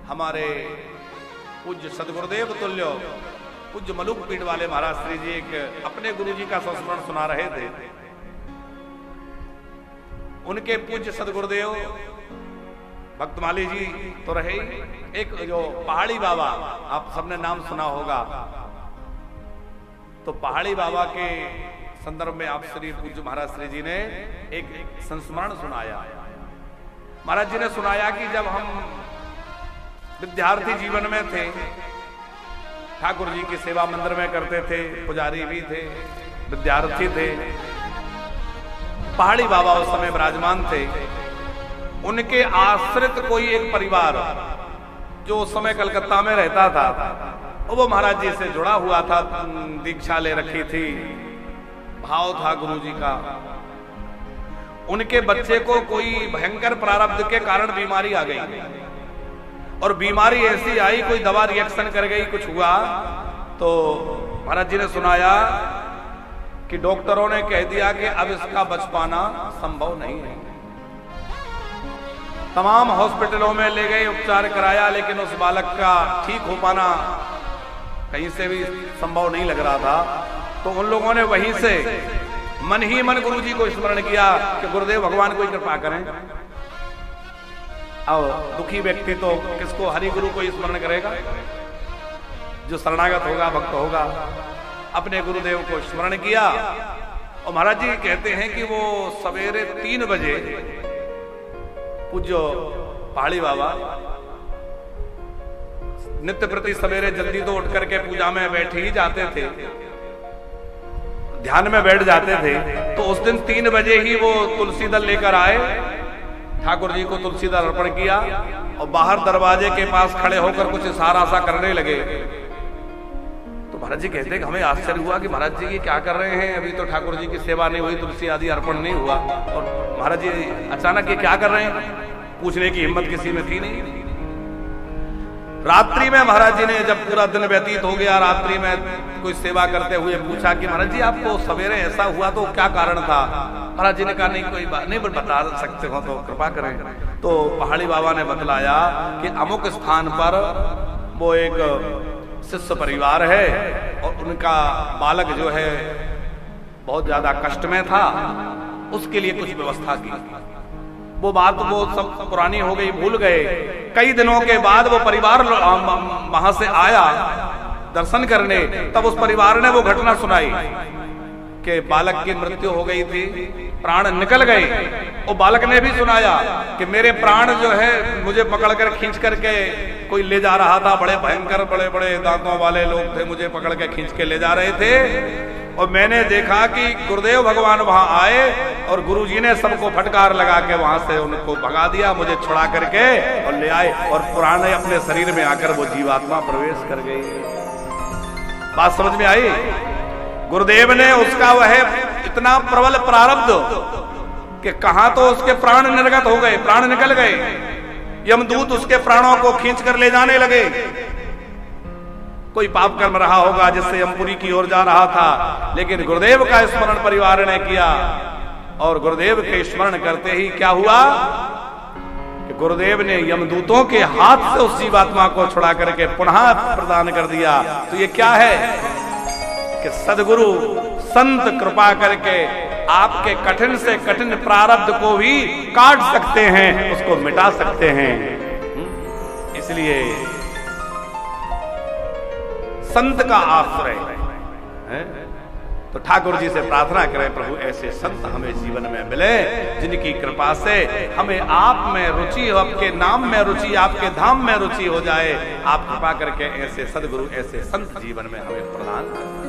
हमारे पूज्य सदगुरुदेव तुल्य पूज्य मलुक पीठ वाले महाराज श्री जी एक अपने गुरु जी का संस्मरण सुना रहे थे। उनके पूज्य सदगुरुदेव भक्तमाली जी तो रहे, एक जो पहाड़ी बाबा, आप सबने नाम सुना होगा, तो पहाड़ी बाबा के संदर्भ में आप श्री पूज्य महाराज श्री जी ने एक संस्मरण सुनाया। महाराज जी ने सुनाया कि जब हम विद्यार्थी जीवन में थे, ठाकुर जी की सेवा मंदिर में करते थे, पुजारी भी थे, विद्यार्थी थे, पहाड़ी बाबा उस समय विराजमान थे। उनके आश्रित कोई एक परिवार जो उस समय कलकत्ता में रहता था, वो महाराज जी से जुड़ा हुआ था, दीक्षा ले रखी थी, भाव था गुरु जी का। उनके बच्चे को कोई भयंकर प्रारब्ध के कारण बीमारी आ गई, और बीमारी ऐसी आई, कोई दवा रिएक्शन कर गई, कुछ हुआ, तो महाराज जी ने सुनाया कि डॉक्टरों ने कह दिया कि अब इसका बच पाना संभव नहीं है। तमाम हॉस्पिटलों में ले गए, उपचार कराया, लेकिन उस बालक का ठीक हो पाना कहीं से भी संभव नहीं लग रहा था। तो उन लोगों ने वहीं से मन ही मन गुरु जी को स्मरण किया कि गुरुदेव भगवान कोई कृपा करें। अब दुखी व्यक्ति तो किसको, हरि गुरु को स्मरण करेगा, जो शरणागत होगा, भक्त होगा। अपने गुरुदेव को स्मरण किया, और महाराज जी कहते हैं कि वो सवेरे 3 बजे पूज्य पहाड़ी बाबा नित्य प्रति सवेरे जल्दी तो उठ करके पूजा में बैठ ही जाते थे, ध्यान में बैठ जाते थे। तो उस दिन 3 बजे ही वो तुलसी दल लेकर आए, ठाकुर जी को तुलसी दल अर्पण किया, और बाहर दरवाजे के पास खड़े होकर कुछ इशारा सा करने लगे। तो महाराज जी कहते हैं कि हमें आश्चर्य हुआ कि महाराज जी ये क्या कर रहे हैं, अभी तो ठाकुर जी की सेवा नहीं हुई, तुलसी आदि अर्पण नहीं हुआ, और महाराज जी अचानक ये क्या कर रहे हैं, पूछने की हिम्मत किसी में थी नहीं। रात्रि में महाराज जी ने, जब पूरा दिन व्यतीत हो गया, रात्रि में कोई सेवा करते हुए पूछा कि महाराज जी आपको सवेरे ऐसा हुआ तो क्या कारण था। महाराज जी ने कहा नहीं कोई बात नहीं, बता सकते हो तो कृपा करें। तो पहाड़ी बाबा ने बतलाया कि अमुक स्थान पर वो एक शिष्य परिवार है, और उनका बालक जो है बहुत ज्यादा कष्ट में था, उसके लिए कुछ व्यवस्था की। वो बात वो सब पुरानी हो गई, भूल गए। कई दिनों के बाद वो परिवार वहां से आया दर्शन करने, तब उस परिवार ने वो घटना सुनाई कि बालक की मृत्यु हो गई थी, प्राण निकल गए। वो बालक ने भी सुनाया कि मेरे प्राण जो है मुझे पकड़कर खींच करके कोई ले जा रहा था, बड़े भयंकर बड़े बड़े दांतों वाले लोग थे, मुझे पकड़ के खींच के ले जा रहे थे। और मैंने देखा कि गुरुदेव भगवान वहां आए, और गुरुजी ने सबको फटकार लगा के वहां से उनको भगा दिया, मुझे छुड़ा करके और ले आए, और प्राण अपने शरीर में आकर वो जीवात्मा प्रवेश कर गई। बात समझ में आई? गुरुदेव ने उसका वह इतना प्रबल प्रारब्ध कि कहां तो उसके प्राण निर्गत हो गए, प्राण निकल गए, यमदूत उसके प्राणों को खींच कर ले जाने लगे। कोई पाप कर्म रहा होगा जिससे यमपुरी की ओर जा रहा था, लेकिन गुरुदेव का स्मरण परिवार ने किया, और गुरुदेव के स्मरण करते ही क्या हुआ कि गुरुदेव ने यमदूतों के हाथ से उस जीवात्मा को छुड़ा करके पुनः प्रदान कर दिया। तो ये क्या है कि सदगुरु संत कृपा करके आपके कठिन से कठिन प्रारब्ध को भी काट सकते हैं, उसको मिटा सकते हैं। इसलिए संत का आश्रय है। तो ठाकुर जी से प्रार्थना करें, प्रभु ऐसे संत हमें जीवन में मिले, जिनकी कृपा से हमें आप में रुचि, आपके नाम में रुचि, आपके धाम में रुचि हो जाए। आप कृपा करके ऐसे सदगुरु, ऐसे संत जीवन में हमें प्रदान करें।